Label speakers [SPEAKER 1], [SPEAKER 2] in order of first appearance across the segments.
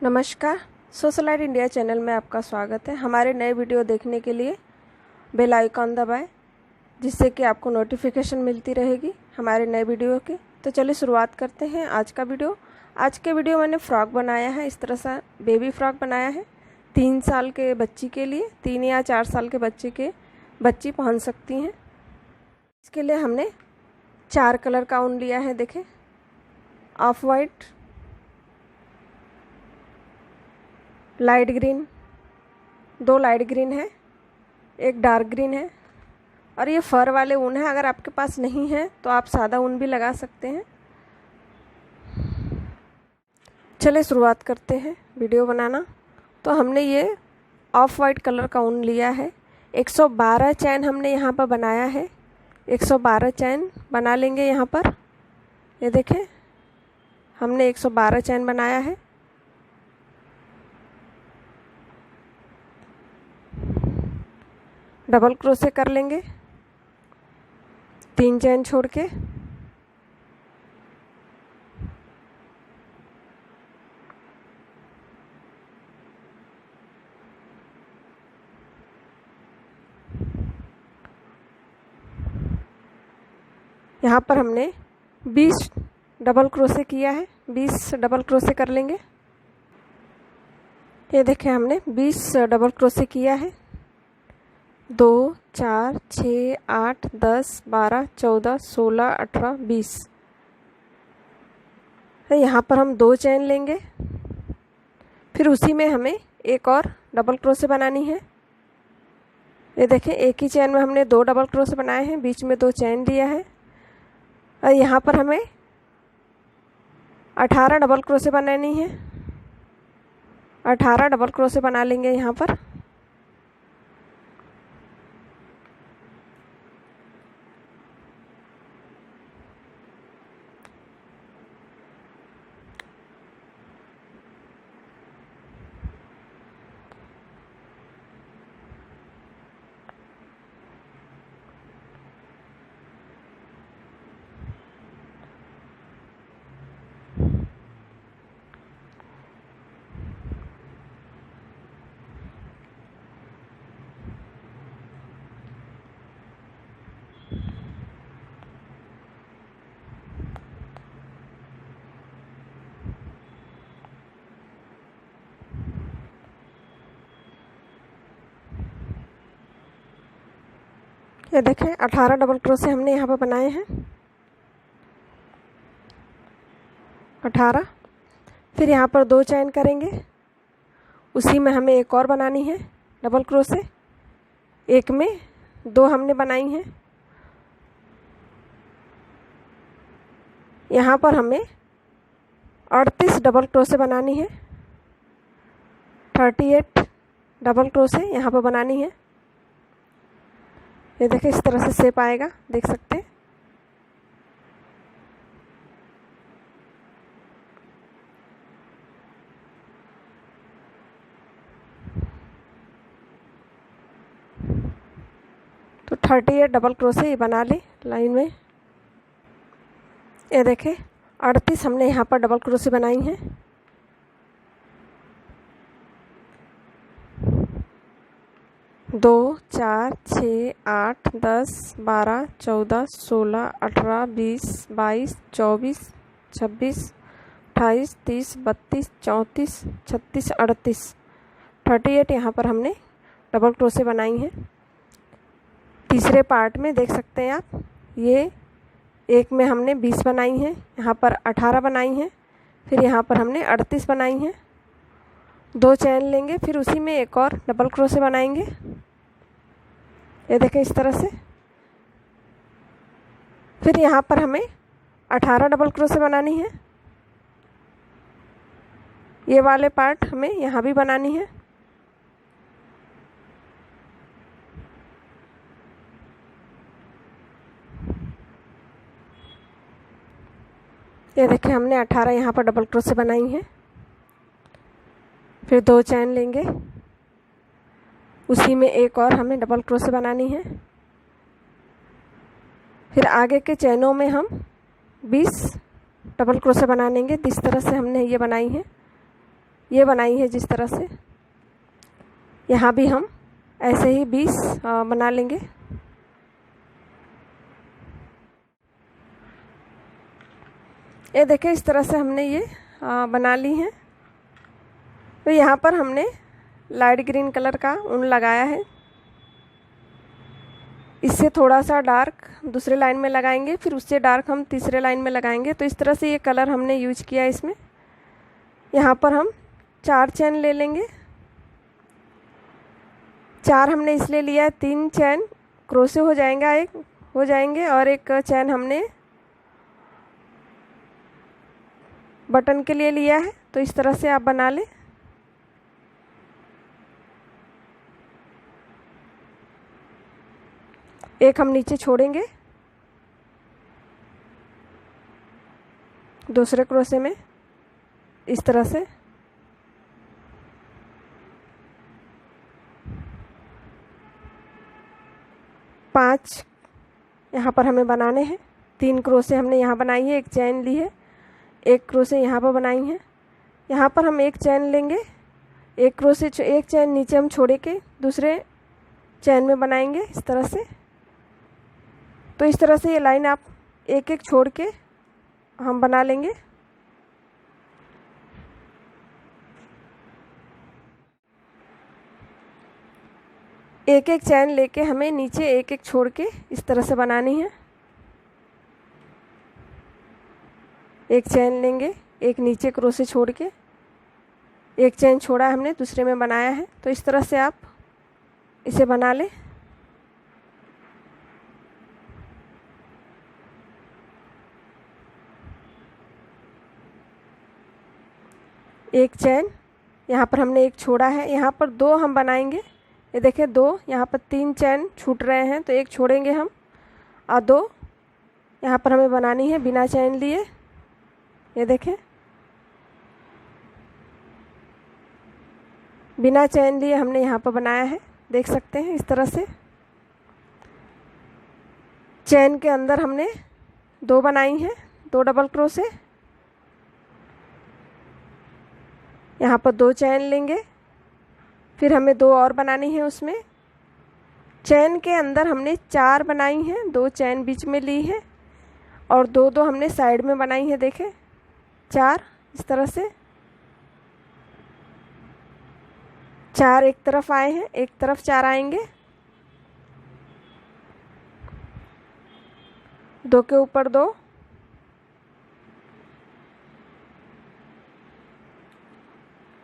[SPEAKER 1] नमस्कार। Socialite India channel में आपका स्वागत है। हमारे नए वीडियो देखने के लिए बेल आइकॉन दबाएं, जिससे कि आपको नोटिफिकेशन मिलती रहेगी हमारे नए वीडियो की। तो चलिए शुरुआत करते हैं आज का वीडियो। आज के वीडियो मैंने फ़्रॉक बनाया है, इस तरह सा बेबी फ़्रॉक बनाया है 3 साल के बच्ची के लिए। 3 या 4 साल के बच्ची पहन सकती हैं। इसके लिए हमने 4 कलर का ऊन लिया है। देखें, of white, light green, 2 light green है, एक डार्क ग्रीन है, और ये फर वाले ऊन है। अगर आपके पास नहीं है तो आप सादा ऊन भी लगा सकते हैं। चलिए शुरुआत करते हैं वीडियो बनाना। तो हमने ये ऑफ वाइट कलर का ऊन लिया है। 112 चैन हमने यहाँ पर बनाया है। 112 चैन बना लेंगे यहाँ पर। ये देखें, हमने 112 चैन बनाया है। डबल क्रोशे कर लेंगे 3 चैन छोड़ के। यहाँ पर हमने 20 डबल क्रोशे किया है। 20 डबल क्रोशे कर लेंगे। ये देखें, हमने 20 डबल क्रोशे किया है। 2 4 6 8 10 12 14 16 18 20। यहाँ पर हम 2 चैन लेंगे। फिर उसी में हमें एक और डबल क्रोशे बनानी है। ये देखें, एक ही चैन में हमने 2 डबल क्रोशे बनाए हैं, बीच में 2 चैन लिया है। और यहाँ पर हमें 18 डबल क्रोशे बनानी है। 18 डबल क्रोशे बना लेंगे यहाँ पर। ये देखें, 18 डबल क्रोशे हमने यहाँ पर बनाए हैं। 18। फिर यहाँ पर 2 चैन करेंगे। उसी में हमें एक और बनानी है डबल क्रोशे। एक में 2 हमने बनाई हैं। यहाँ पर हमें 38 डबल क्रोशे बनानी है। 38 डबल क्रोशे यहाँ पर बनानी है। ये देखें, इस तरह से शेप आएगा, देख सकते हैं। तो 38 डबल क्रोशे ये बना ले लाइन में। ये देखें, 38 हमने यहाँ पर डबल क्रोशे बनाई हैं। दो 4 6 8 10 12 14 16 18 20 22 24 26 28 30 32 34 36 38 38 यहाँ पर हमने डबल क्रोशे बनाई हैं। तीसरे पार्ट में देख सकते हैं आप, ये एक में हमने 20 बनाई हैं, यहाँ पर 18 बनाई हैं, फिर यहाँ पर हमने 38 बनाई हैं। 2 चैन लेंगे, फिर उसी में एक और डबल क्रोशे बनाएंगे। ये देखें, इस तरह से। फिर यहाँ पर हमें 18 डबल क्रोशे बनानी है। ये वाले पार्ट हमें यहाँ भी बनानी है। ये देखें, हमने 18 यहाँ पर डबल क्रोशे बनाई हैं। फिर 2 चैन लेंगे, उसी में एक और हमें डबल क्रोशे बनानी है। फिर आगे के चैनों में हम 20 डबल क्रोशे बना लेंगे। इस तरह से हमने ये बनाई है। ये बनाई है जिस तरह से, यहाँ भी हम ऐसे ही 20 बना लेंगे। ये देखिए इस तरह से हमने ये बना ली हैं। तो यहाँ पर हमने लाइट ग्रीन कलर का ऊन लगाया है, इससे थोड़ा सा डार्क दूसरे लाइन में लगाएंगे, फिर उससे डार्क हम तीसरे लाइन में लगाएंगे। तो इस तरह से ये कलर हमने यूज किया है इसमें। यहाँ पर हम 4 चैन ले लेंगे। 4 हमने इसलिए लिया है, 3 चैन क्रोशे हो जाएंगे और एक चैन हमने बटन के लिए लिया है। तो इस तरह से आप बना लें। एक हम नीचे छोड़ेंगे दूसरे क्रोशे में इस तरह से, पांच यहाँ पर हमें बनाने हैं। 3 क्रोशे हमने यहाँ बनाई है, एक चैन ली है, एक क्रोशे यहाँ पर बनाई है। यहाँ पर हम एक चैन लेंगे, एक चैन नीचे हम छोड़े के दूसरे चैन में बनाएंगे इस तरह से। तो इस तरह से ये लाइन आप एक एक छोड़ के हम बना लेंगे। एक एक चैन लेके हमें नीचे एक एक छोड़ के इस तरह से बनानी है। एक चैन लेंगे, एक नीचे क्रोशे छोड़ के, एक चैन छोड़ा है हमने दूसरे में बनाया है। तो इस तरह से आप इसे बना लें। एक चैन यहाँ पर हमने एक छोड़ा है, यहाँ पर 2 हम बनाएंगे। ये देखिए 2, यहाँ पर 3 चैन छूट रहे हैं तो एक छोड़ेंगे हम, और 2 यहाँ पर हमें बनानी है बिना चैन लिए। ये देखें बिना चैन लिए हमने यहाँ पर बनाया है, देख सकते हैं इस तरह से। चैन के अंदर हमने 2 बनाई हैं, 2 डबल क्रोशे। यहाँ पर 2 चैन लेंगे, फिर हमें 2 और बनानी है उसमें। चैन के अंदर हमने 4 बनाई हैं, 2 चैन बीच में ली है और 2 हमने साइड में बनाई है। देखें 4 इस तरह से, 4 एक तरफ आए हैं, एक तरफ 4 आएंगे। 2 के ऊपर 2,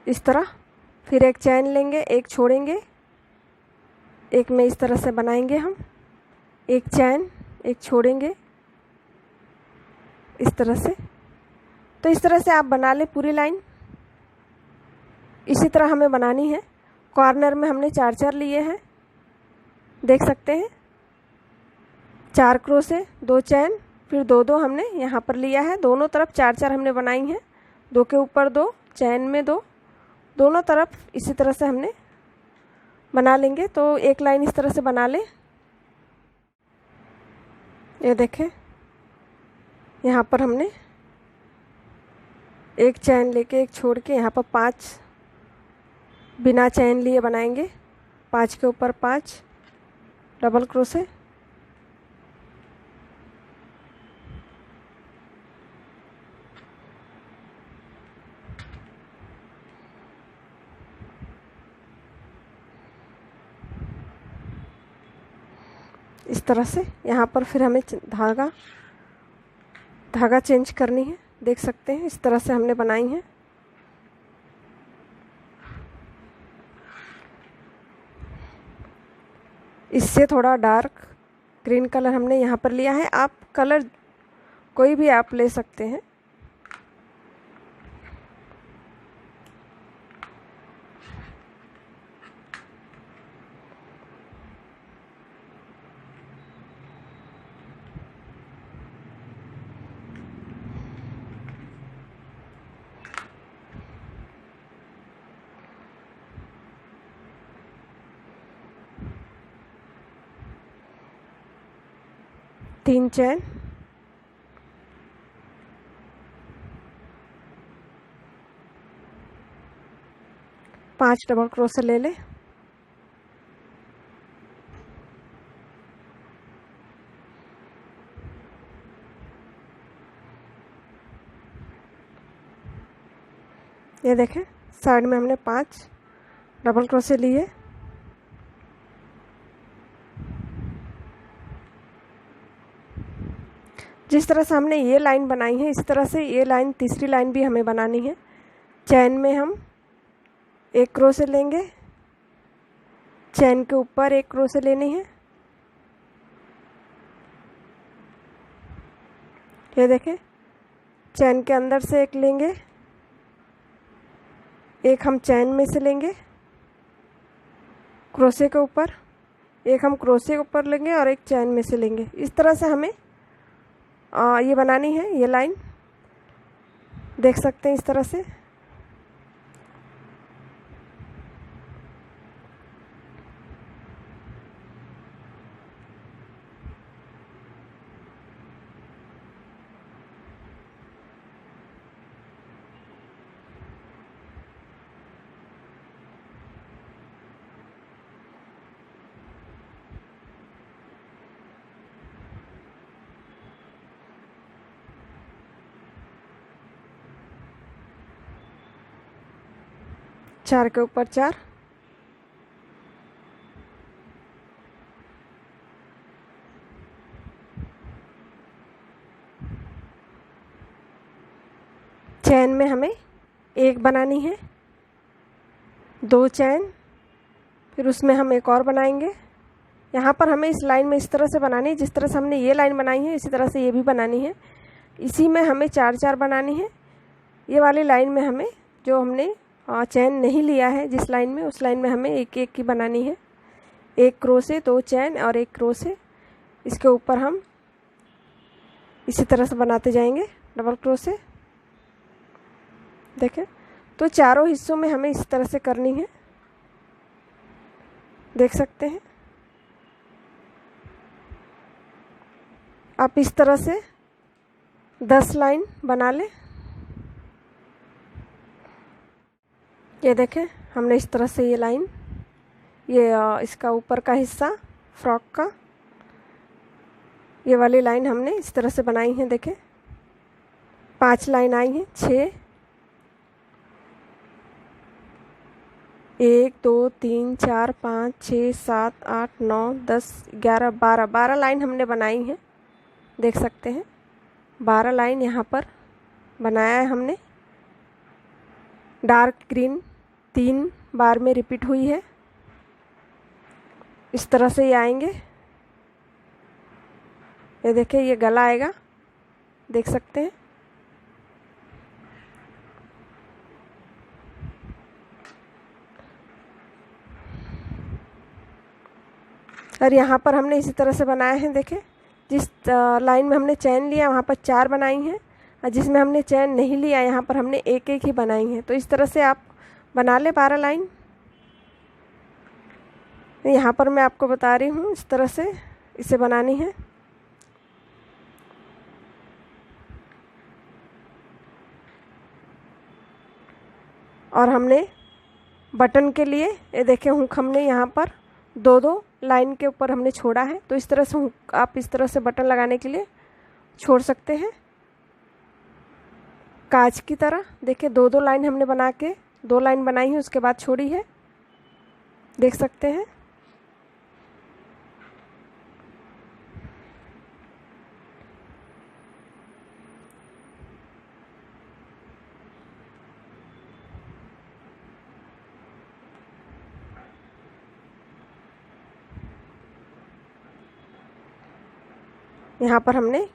[SPEAKER 1] इस तरह। फिर एक चैन लेंगे, एक छोड़ेंगे, एक में इस तरह से बनाएंगे हम। एक चैन, एक छोड़ेंगे इस तरह से। तो इस तरह से आप बना लें पूरी लाइन। इसी तरह हमें बनानी है। कॉर्नर में हमने 4 लिए हैं, देख सकते हैं। 4 क्रोशे, 2 चैन, फिर 2 हमने यहाँ पर लिया है। दोनों तरफ 4 हमने बनाई हैं, 2 के ऊपर 2, चैन में 2, दोनों तरफ इसी तरह से हमने बना लेंगे। तो एक लाइन इस तरह से बना लें। ये देखें यहाँ पर हमने एक चैन लेके एक छोड़ के यहाँ पर 5 बिना चैन लिए बनाएंगे। 5 के ऊपर 5 डबल क्रोशे। इस तरह से यहाँ पर फिर हमें धागा चेंज करनी है, देख सकते हैं इस तरह से हमने बनाई है। इससे थोड़ा डार्क ग्रीन कलर हमने यहाँ पर लिया है। आप कलर कोई भी आप ले सकते हैं। तीन चैन, 5 डबल क्रोशे ले लें। ये देखें साइड में हमने 5 डबल क्रोशे लिए। जिस तरह से हमने ये लाइन बनाई है इस तरह से ये लाइन, तीसरी लाइन भी हमें बनानी है। चैन में हम 1 क्रोशे लेंगे, चैन के ऊपर 1 क्रोशे लेनी है। ये देखें चैन के अंदर से 1 लेंगे, 1 हम चैन में से लेंगे क्रोशे के ऊपर, 1 हम क्रोशे के ऊपर लेंगे और 1 चैन में से लेंगे। इस तरह से हमें ये बनानी है। ये लाइन देख सकते हैं इस तरह से। चार के ऊपर 4, चैन में हमें 1 बनानी है, 2 चैन, फिर उसमें हम 1 और बनाएंगे। यहाँ पर हमें इस लाइन में इस तरह से बनानी है, जिस तरह से हमने ये लाइन बनाई है इसी तरह से ये भी बनानी है। इसी में हमें 4-4 बनानी है। ये वाली लाइन में हमें जो हमने चैन नहीं लिया है जिस लाइन में, उस लाइन में हमें 1-1 की बनानी है। 1 क्रोशे, 2 चैन और 1 क्रोशे। इसके ऊपर हम इसी तरह से बनाते जाएंगे डबल क्रोशे। देखें तो चारों हिस्सों में हमें इस तरह से करनी है, देख सकते हैं आप। इस तरह से 10 लाइन बना लें। ये देखें हमने इस तरह से ये लाइन, ये इसका ऊपर का हिस्सा फ्रॉक का, ये वाली लाइन हमने इस तरह से बनाई है। देखें 5 लाइन आई हैं, 6, 1 2 3 4 5 6 7 8 9 10 11 12 लाइन हमने बनाई है, देख सकते हैं 12 लाइन यहाँ पर बनाया है हमने। डार्क ग्रीन 3 बार में रिपीट हुई है। इस तरह से ये आएंगे। ये देखिए ये गला आएगा, देख सकते हैं। और यहाँ पर हमने इसी तरह से बनाया है। देखें जिस लाइन में हमने चैन लिया वहाँ पर 4 बनाई हैं, और जिसमें हमने चैन नहीं लिया यहाँ पर हमने 1-1 ही बनाई है। तो इस तरह से आप बना ले 12 लाइन। यहाँ पर मैं आपको बता रही हूँ इस तरह से इसे बनानी है। और हमने बटन के लिए ये देखें हुक हमने यहाँ पर 2-2 लाइन के ऊपर हमने छोड़ा है। तो इस तरह से हुक आप इस तरह से बटन लगाने के लिए छोड़ सकते हैं कांच की तरह। देखिए 2-2 लाइन हमने बना के 2 लाइन बनाई है, उसके बाद छोड़ी है, देख सकते हैं। यहाँ पर हमने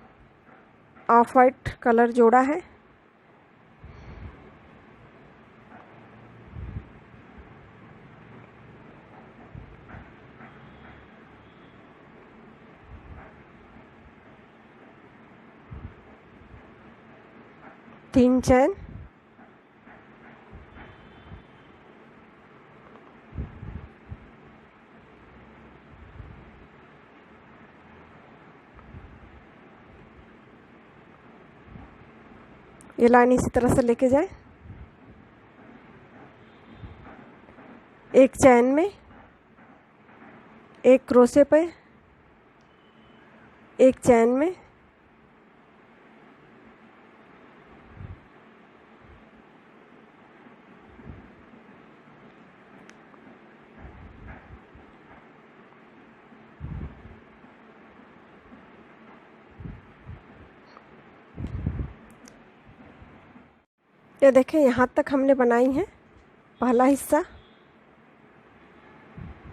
[SPEAKER 1] ऑफ वाइट कलर जोड़ा है। तीन चैन, ये लाइन इसी तरह से लेके जाए। एक चैन में, एक क्रोशे पे, एक चैन में, ये देखें यहाँ तक हमने बनाई है पहला हिस्सा,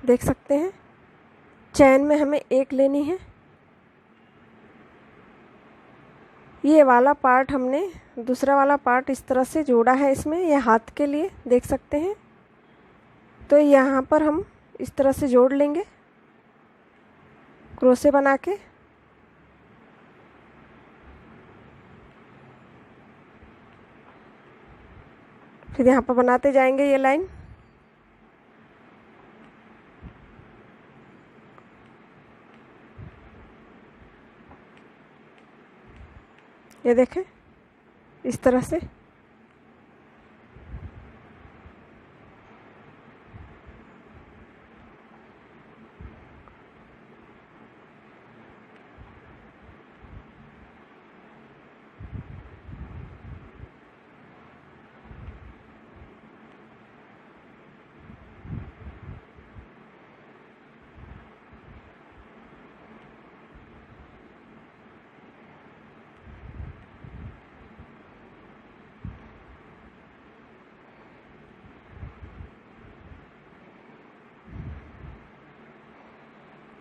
[SPEAKER 1] देख सकते हैं। चैन में हमें एक लेनी है। ये वाला पार्ट हमने दूसरा वाला पार्ट इस तरह से जोड़ा है इसमें, ये हाथ के लिए, देख सकते हैं। तो यहाँ पर हम इस तरह से जोड़ लेंगे क्रोशे बना के। फिर यहाँ पर बनाते जाएंगे ये लाइन। ये देखें इस तरह से।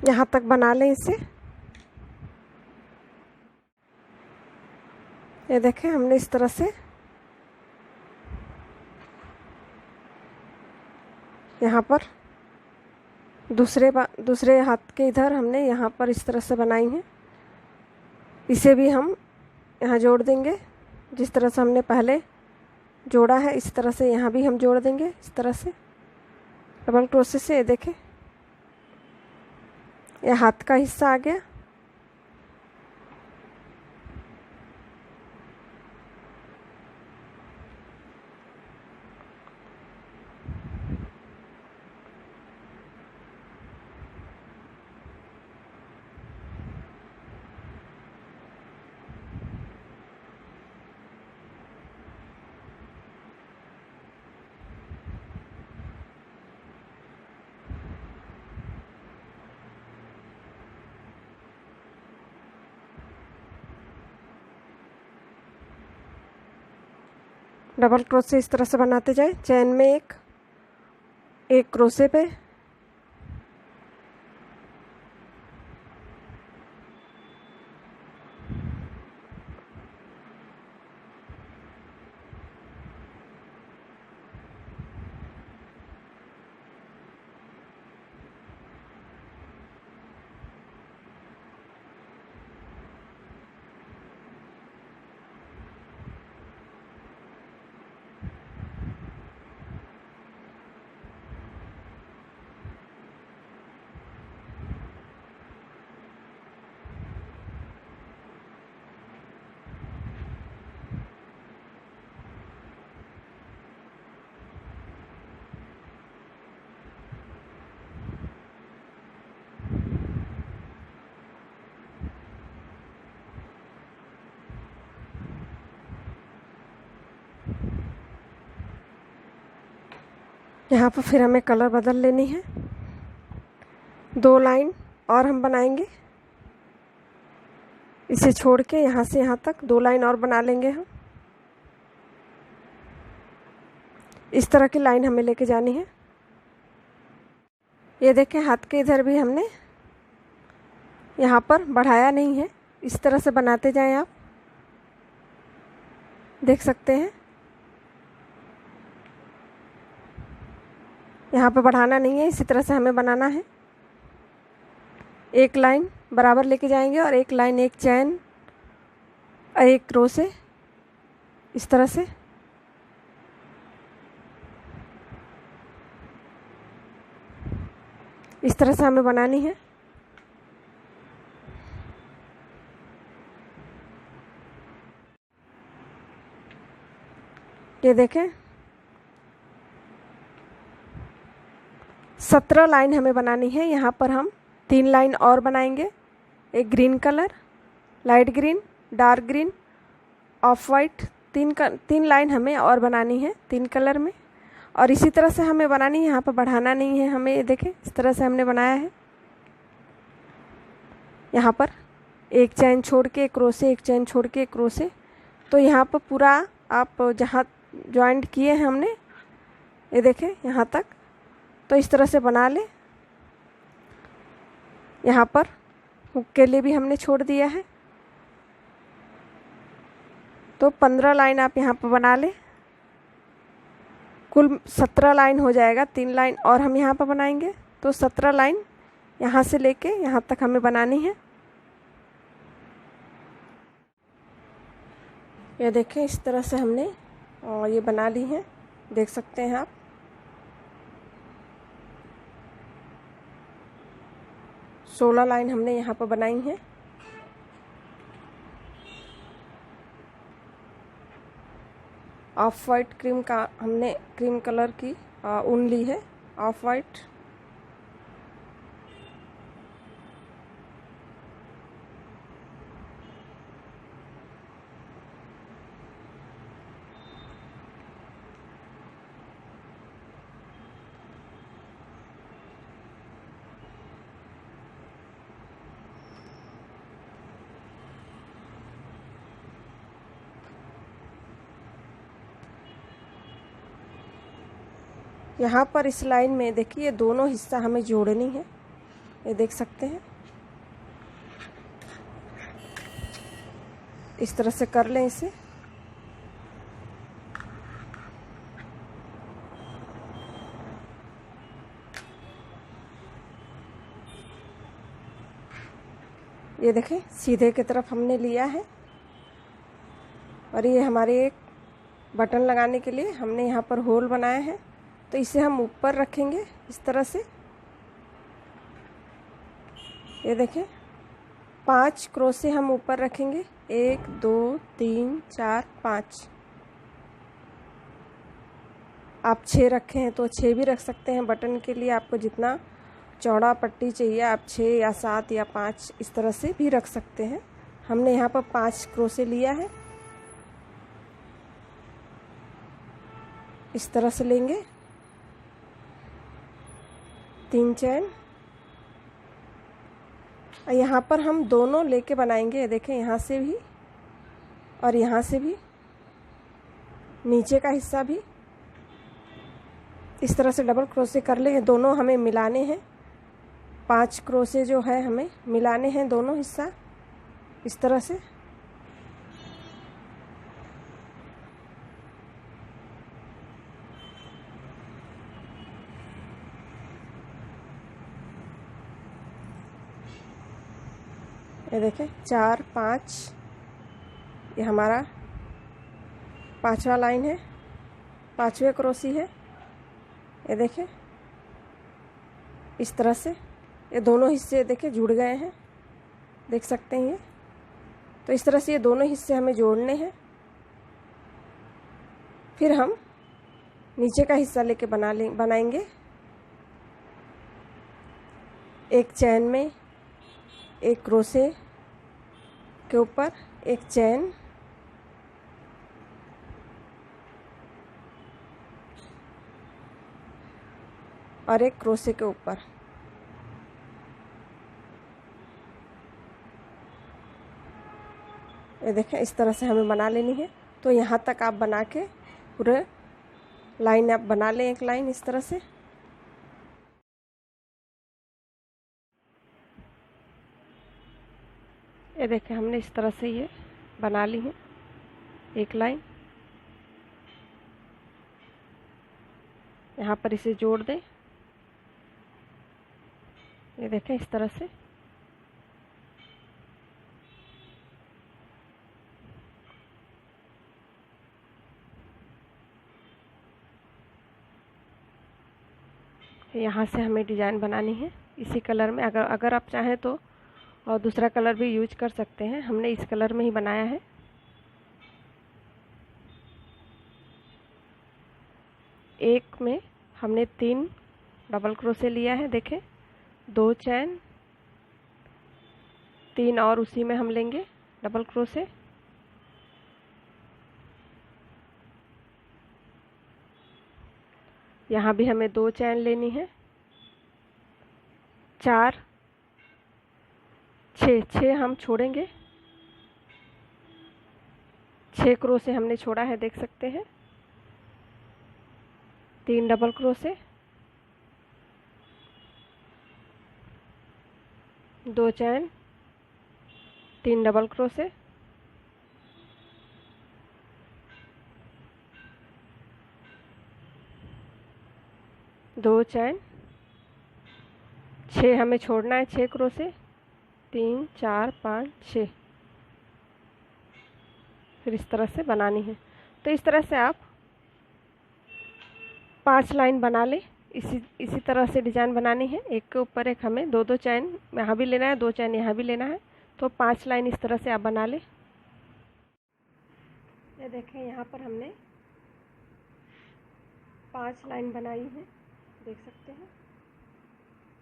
[SPEAKER 1] यहाँ तक बना लें इसे। ये देखें हमने इस तरह से यहाँ पर दूसरे हाथ के इधर हमने यहाँ पर इस तरह से बनाई है। इसे भी हम यहाँ जोड़ देंगे जिस तरह से हमने पहले जोड़ा है, इस तरह से यहाँ भी हम जोड़ देंगे इस तरह से डबल क्रोशे से। ये देखें यह हाथ का हिस्सा आ गया। डबल क्रोशे इस तरह से बनाते जाए। चैन में एक क्रोशे पे, यहाँ पर फिर हमें कलर बदल लेनी है। 2 लाइन और हम बनाएंगे, इसे छोड़ के यहाँ से यहाँ तक 2 लाइन और बना लेंगे हम। इस तरह की लाइन हमें लेके जानी है। ये देखें हाथ के इधर भी हमने यहाँ पर बढ़ाया नहीं है, इस तरह से बनाते जाएं आप, देख सकते हैं। यहाँ पे बढ़ाना नहीं है, इसी तरह से हमें बनाना है। एक लाइन बराबर लेके जाएंगे और एक लाइन, एक चैन और एक क्रोशे, इस तरह से। इस तरह से हमें बनानी है। ये देखें 17 लाइन हमें बनानी है। यहाँ पर हम 3 लाइन और बनाएंगे, एक green colour, light green, dark green, of white, 3 line हमें और बनानी है 3 कलर में। और इसी तरह से हमें बनानी है, यहाँ पर बढ़ाना नहीं है हमें। ये देखें इस तरह से हमने बनाया है। यहाँ पर एक चैन छोड़ के एक क्रोशे, एक चैन छोड़ के एक क्रोशे। तो यहाँ पर पूरा आप जहाँ जॉइंट किए हैं हमने, ये देखें यहाँ तक, तो इस तरह से बना लें। यहाँ पर हुक के लिए भी हमने छोड़ दिया है। तो 15 लाइन आप यहाँ पर बना लें। कुल 17 लाइन हो जाएगा। 3 लाइन और हम यहाँ पर बनाएंगे, तो 17 लाइन यहाँ से लेके यहाँ तक हमें बनानी है। ये देखें इस तरह से हमने ये बना ली है, देख सकते हैं आप। सोलह लाइन हमने यहाँ पर बनाई है। ऑफ वाइट क्रीम का हमने क्रीम कलर की ऊन ली है, ऑफ वाइट। यहाँ पर इस लाइन में देखिए ये दोनों हिस्सा हमें जोड़नी है, ये देख सकते हैं। इस तरह से कर लें इसे। ये देखें सीधे की तरफ हमने लिया है। और ये हमारे एक बटन लगाने के लिए हमने यहाँ पर होल बनाया है, तो इसे हम ऊपर रखेंगे इस तरह से। ये देखें 5 क्रोशे हम ऊपर रखेंगे, 1 2 3 4 5। आप 6 रखे हैं तो 6 भी रख सकते हैं। बटन के लिए आपको जितना चौड़ा पट्टी चाहिए आप 6 या 7 या 5 इस तरह से भी रख सकते हैं। हमने यहाँ पर 5 क्रोशे लिया है, इस तरह से लेंगे। 3 चैन और यहाँ पर हम दोनों लेके बनाएंगे। देखें यहाँ से भी और यहाँ से भी, नीचे का हिस्सा भी इस तरह से डबल क्रोशे कर लेंगे। दोनों हमें मिलाने हैं, 5 क्रोशे जो है हमें मिलाने हैं दोनों हिस्सा इस तरह से। ये देखें 4 5, ये हमारा 5वां लाइन है, 5वें क्रोशी है। ये देखें इस तरह से ये दोनों हिस्से देखें जुड़ गए हैं, देख सकते हैं ये। तो इस तरह से ये दोनों हिस्से हमें जोड़ने हैं। फिर हम नीचे का हिस्सा लेके बनाएंगे। एक चैन में एक क्रोशे के ऊपर एक चैन, और एक क्रोशे के ऊपर। ये देखें इस तरह से हमें बना लेनी है। तो यहाँ तक आप बना के पूरे लाइन आप बना लें, एक लाइन इस तरह से। ये देखें हमने इस तरह से ये बना ली है एक लाइन। यहाँ पर इसे जोड़ दें। ये देखें इस तरह से। यहाँ से हमें डिज़ाइन बनानी है इसी कलर में। अगर आप चाहें तो और दूसरा कलर भी यूज कर सकते हैं। हमने इस कलर में ही बनाया है। एक में हमने 3 डबल क्रोशे लिया है, देखें 2 चैन, 3 और उसी में हम लेंगे डबल क्रोशे। यहाँ भी हमें 2 चैन लेनी है, 4 6 हम छोड़ेंगे, 6 क्रोशे हमने छोड़ा है, देख सकते हैं। 3 डबल क्रोशे, 2 चैन, 3 डबल क्रोशे, 2 चैन, 6 हमें छोड़ना है, 6 क्रोशे, 3 4 5 6। फिर इस तरह से बनानी है। तो इस तरह से आप 5 लाइन बना लें। इसी तरह से डिजाइन बनानी है, एक के ऊपर एक हमें 2 चैन यहाँ भी लेना है, 2 चैन यहाँ भी लेना है। तो 5 लाइन इस तरह से आप बना लें। ये देखें यहाँ पर हमने 5 लाइन बनाई है, देख सकते हैं।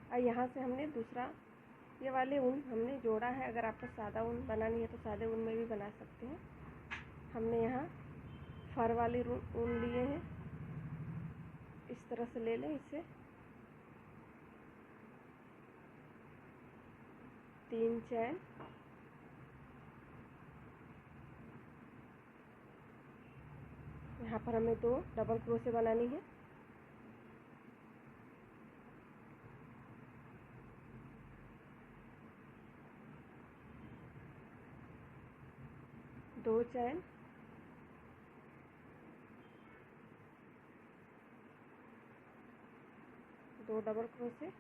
[SPEAKER 1] और यहाँ से हमने दूसरा ये वाले ऊन हमने जोड़ा है। अगर आपको सादा ऊन बनानी है तो सादे ऊन में भी बना सकते हैं। हमने यहाँ फर वाले ऊन लिए हैं, इस तरह से ले लें इसे। 3 चैन, यहाँ पर हमें 2 डबल क्रोशे बनानी है। दो चैन, 2 डबल क्रोशे,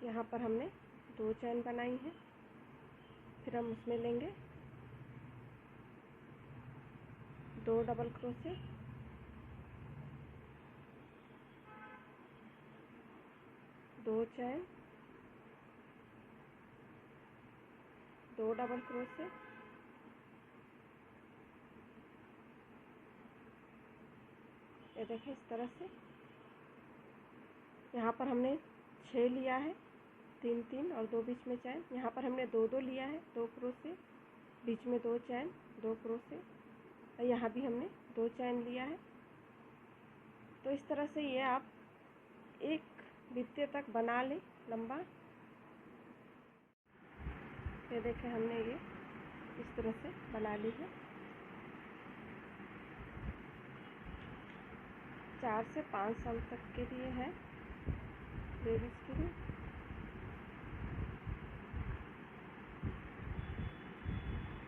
[SPEAKER 1] 'यहाँ पर हमने 2 चैन बनाई है। फिर हम उसमें लेंगे 2 डबल क्रोशे, 2 चैन, 2 डबल क्रोशे, ये देखें इस तरह से। यहाँ पर हमने 6 लिया है, 3 3 और 2 बीच में चैन। यहाँ पर हमने 2 2 लिया है, 2 क्रोशे, बीच में 2 चैन, 2 क्रोशे, और यहाँ भी हमने 2 चैन लिया है। तो इस तरह से ये आप एक बित्ते तक बना लें लंबा। ये देखें हमने ये इस तरह से बना ली है। 4 से 5 साल तक के लिए है, बेबीज के लिए।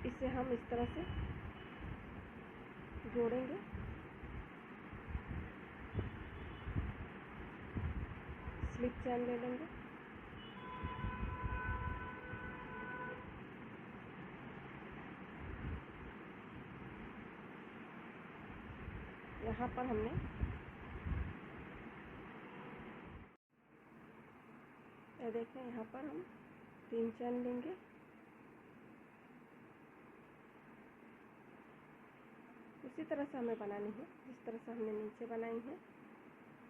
[SPEAKER 1] इसे हम इस तरह से जोड़ेंगे। स्लिप चैन ले लेंगे, यहाँ पर हमने ये देखें, यहाँ पर हम 3 चैन लेंगे। उसी तरह से हमें बनानी है जिस तरह से हमने नीचे बनाई है।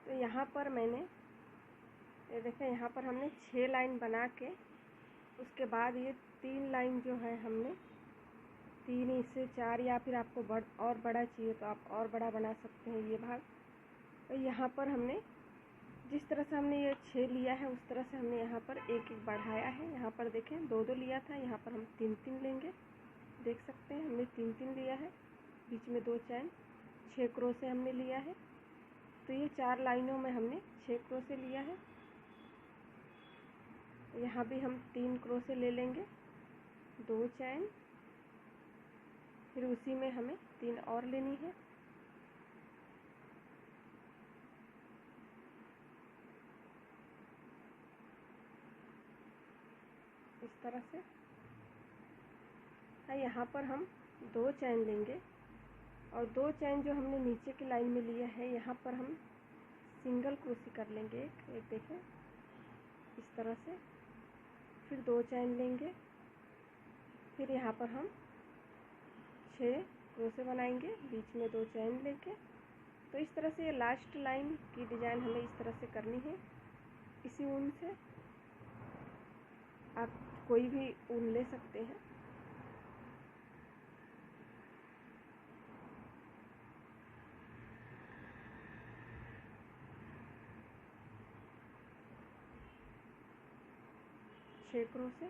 [SPEAKER 1] तो यहाँ पर मैंने ये देखें, यहाँ पर हमने 6 लाइन बना के उसके बाद ये 3 लाइन जो है हमने 3 से 4, या फिर आपको और बड़ा चाहिए तो आप और बड़ा बना सकते हैं ये भाग। तो यहाँ पर हमने जिस तरह से हमने ये 6 लिया है उस तरह से हमने यहाँ पर एक एक बढ़ाया है। यहाँ पर देखें 2 2 लिया था, यहाँ पर हम 3 3 लेंगे, देख सकते हैं हमने 3 3 लिया है, बीच में 2 चैन, 6 क्रोशे हमने लिया है। तो ये 4 लाइनों में हमने 6 क्रोशे लिया है। यहाँ भी हम 3 क्रोशे ले लेंगे, 2 चैन, फिर उसी में हमें 3 और लेनी है। इस तरह से। यहाँ पर हम 2 चैन लेंगे और 2 चैन जो हमने नीचे की लाइन में लिया है यहाँ पर हम सिंगल क्रोशे कर लेंगे एक देखें इस तरह से। फिर 2 चैन लेंगे, फिर यहाँ पर हम 6 क्रोशे बनाएंगे, बीच में 2 चैन लेके। तो इस तरह से ये लास्ट लाइन की डिज़ाइन हमें इस तरह से करनी है। इसी ऊन से आप कोई भी ऊन ले सकते हैं। छह क्रोशे,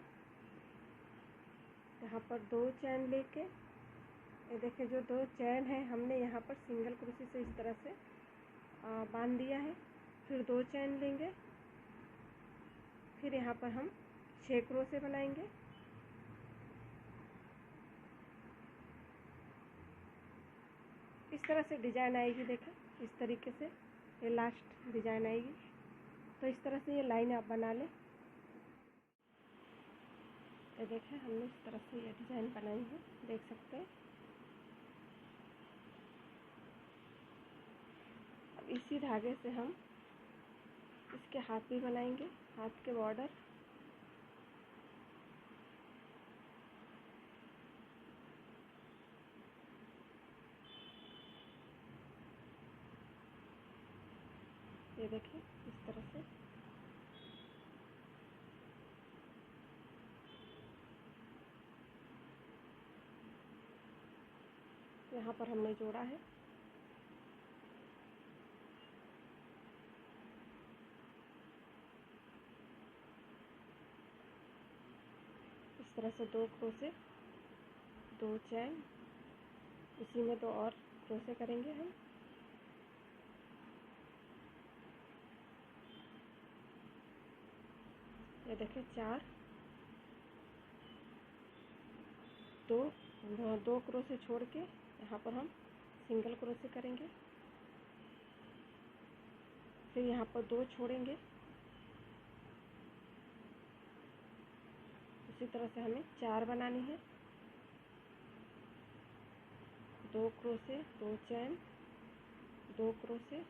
[SPEAKER 1] यहाँ पर 2 चैन लेके, ये देखिए जो 2 चैन है हमने यहाँ पर सिंगल क्रोशे से इस तरह से बांध दिया है। फिर 2 चैन लेंगे, फिर यहाँ पर हम 6 क्रोशे बनाएंगे। इस तरह से डिजाइन आएगी, देखें इस तरीके से ये लास्ट डिजाइन आएगी। तो इस तरह से ये लाइन आप बना लें। ये देखें हमने इस तरह से ये डिजाइन बनाई है, देख सकते हैं। अब इसी धागे से हम इसके हाथ भी बनाएंगे, हाथ के बॉर्डर। ये देखिए इस तरह से। यहाँ पर हमने जोड़ा है। इस तरह से 2 क्रोशे, 2 चैन, इसी में 2 और क्रोशे करेंगे हम। ये देखिए 4, 2 क्रोशे छोड़ के यहाँ पर हम सिंगल क्रोशे करेंगे। फिर यहाँ पर 2 छोड़ेंगे। इसी तरह से हमें 4 बनानी है। 2 क्रोशे, 2 चैन, 2 क्रोशे,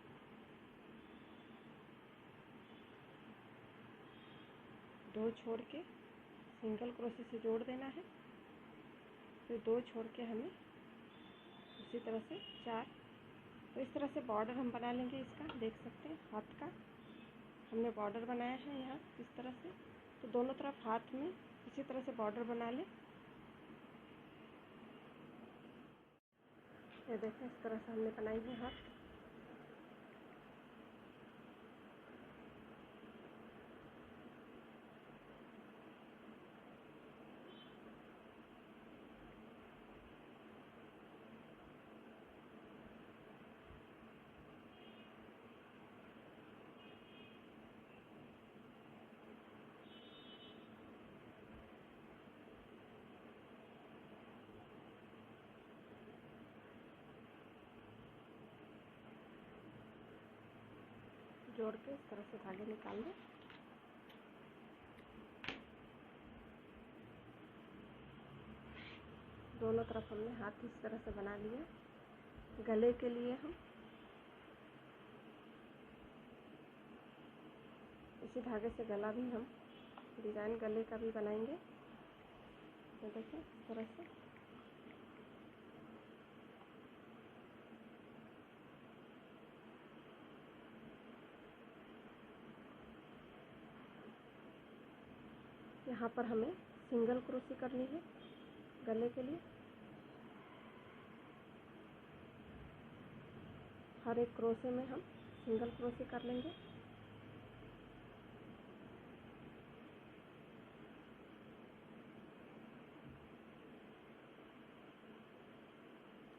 [SPEAKER 1] 2 छोड़ के सिंगल क्रोशे से जोड़ देना है। फिर 2 छोड़ के हमें उसी तरह से 4। तो इस तरह से बॉर्डर हम बना लेंगे इसका, देख सकते हैं हाथ का हमने बॉर्डर बनाया है यहाँ इस तरह से। तो दोनों तरफ हाथ में इसी तरह से बॉर्डर बना लें। ये देखें इस तरह से हमने बनाई है हाथ। जोड़ के इस तरह से धागे निकाल दें। दोनों तरफ हमने हाथ इस तरह से बना लिया। गले के लिए हम इसी धागे से गला भी हम डिजाइन गले का भी बनाएंगे। तो देखिए इस तरह से। यहाँ पर हमें सिंगल क्रोशे करनी है गले के लिए। हर एक क्रोशे में हम सिंगल क्रोशे कर लेंगे।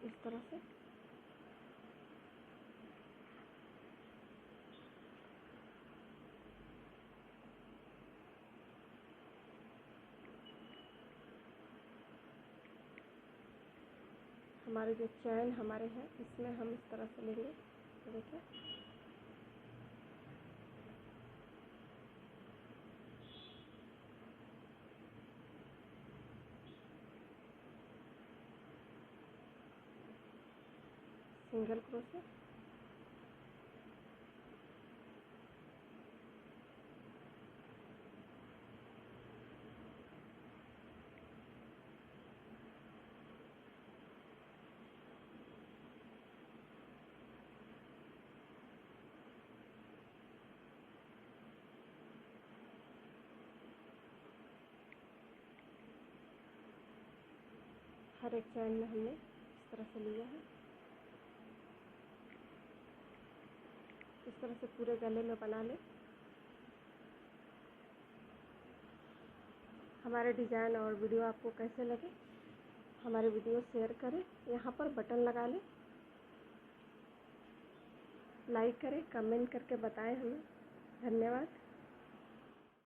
[SPEAKER 1] इस तरह से। हमारे जो चैन हमारे हैं इसमें हम इस तरह से लेंगे। तो देखिए सिंगल क्रोशे, हर एक चैन में हमने इस तरह से लिया है। इस तरह से पूरे गले में बना लें। हमारे डिज़ाइन और वीडियो आपको कैसे लगे, हमारे वीडियो शेयर करें, यहाँ पर बटन लगा लें, लाइक करें, कमेंट करके बताएं हमें। धन्यवाद।